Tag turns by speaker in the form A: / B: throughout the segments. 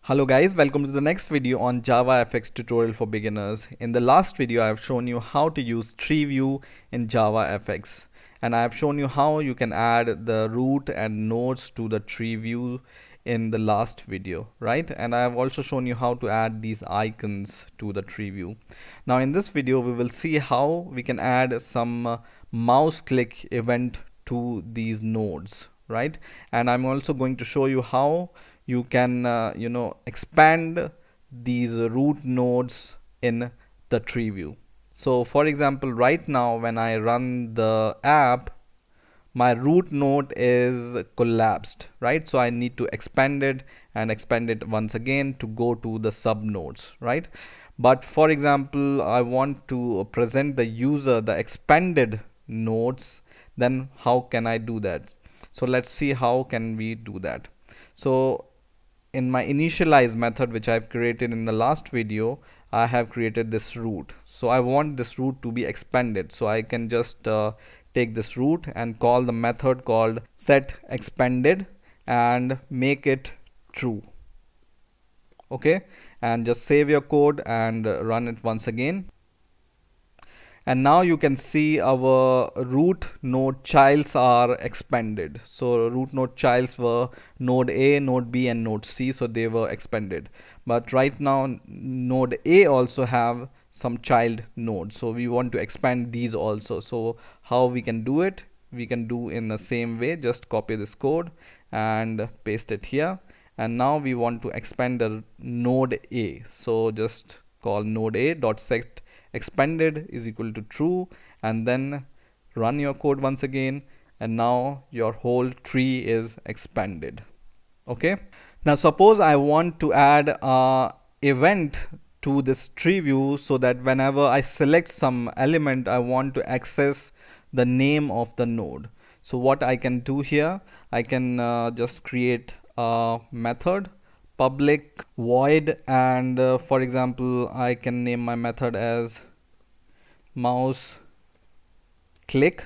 A: Hello guys, welcome to the next video on JavaFX tutorial for beginners. In the last video I have shown you how to use TreeView in JavaFX, and I have shown you how you can add the root and nodes to the TreeView in the last video, right? And I have also shown you how to add these icons to the TreeView. Now in this video we will see how we can add some mouse click event to these nodes, right? And I'm also going to show you how you can expand these root nodes in the tree view. So for example, right now when I run the app, my root node is collapsed, right? So I need to expand it and expand it once again to go to the sub nodes, right? But for example, I want to present the user the expanded nodes. Then how can I do that? So let's see how can we do that. So in my initialize method, which I've created in the last video, I have created this root. So I want this root to be expanded, so I can just take this root and call the method called set expanded and make it true. Okay, and just save your code and run it once again. And now you can see our root node childs are expanded. So root node childs were node A, node B and node C, so they were expanded. But right now node A also have some child nodes, so we want to expand these also. So how we can do it? We can do in the same way. Just copy this code and paste it here, and now we want to expand the node A. So just call node A dot set expanded is equal to true, and then run your code once again, and now your whole tree is expanded. Okay, now suppose I want to add a event to this tree view, so that whenever I select some element, I want to access the name of the node. So what I can do here, I can just create a method public void, and for example I can name my method as mouse click,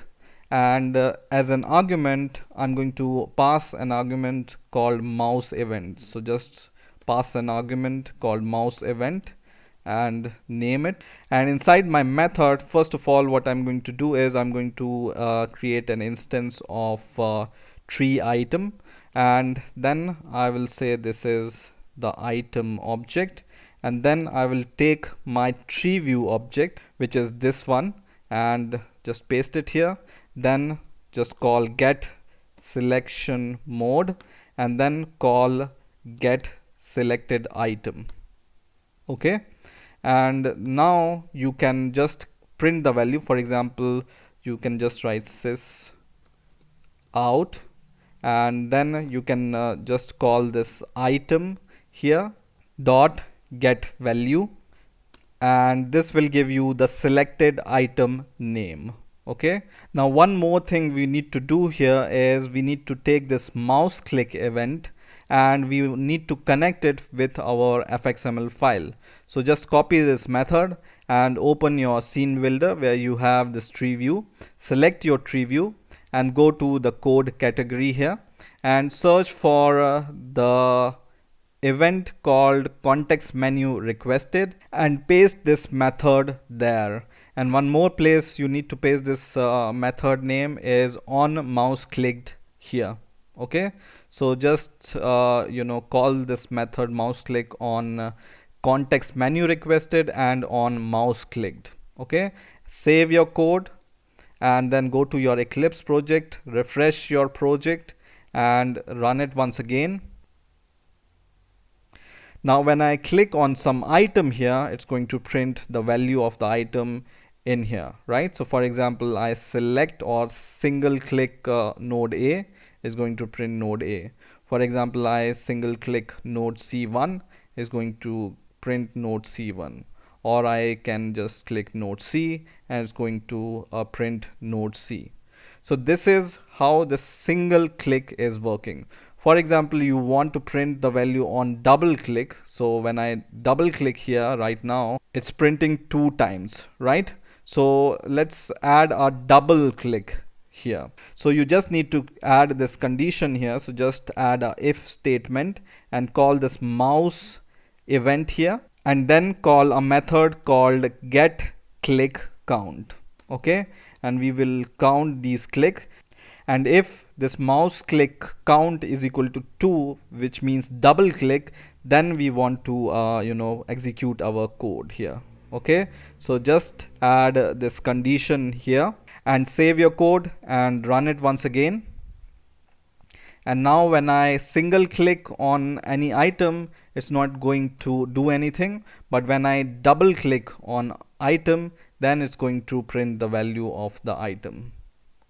A: and as an argument I'm going to pass an argument called mouse event. So just pass an argument called mouse event and name it. And inside my method, first of all, what I'm going to do is I'm going to create an instance of tree item, and then I will say this is the item object, and then I will take my tree view object, which is this one, and just paste it here. Then just call get selection mode, and then call get selected item. Okay, and now you can just print the value. For example, you can just write sys out, and then you can just call this item here dot get value, and this will give you the selected item name. Okay, now one more thing we need to do here is we need to take this mouse click event and we need to connect it with our fxml file. So just copy this method and open your scene builder where you have this tree view. Select your tree view and go to the code category here and search for the event called context menu requested and paste this method there. And one more place you need to paste this method name is on mouse clicked here. Okay, so just call this method mouse click on context menu requested and on mouse clicked. Okay, save your code and then go to your Eclipse project, refresh your project and run it once again. Now when I click on some item here, it's going to print the value of the item in here, right? So for example, I select or single click node A, is going to print node A. For example, I single click node C1, is going to print node C1, or I can just click node C and it's going to print node C. So this is how the single click is working. For example, you want to print the value on double click. So when I double click here right now, it's printing 2 times, right? So let's add a double click here. So you just need to add this condition here. So just add a if statement and call this mouse event here, and then call a method called get click count. Okay, and we will count these clicks, and if this mouse click count is equal to 2, which means double click, then we want to execute our code here. Okay, so just add this condition here and save your code and run it once again. And now when I single click on any item, it's not going to do anything, but when I double click on item, then it's going to print the value of the item.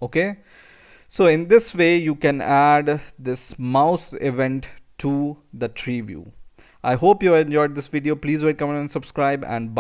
A: Okay, so in this way you can add this mouse event to the tree view. I hope you enjoyed this video. Please rate, comment and subscribe, and bye.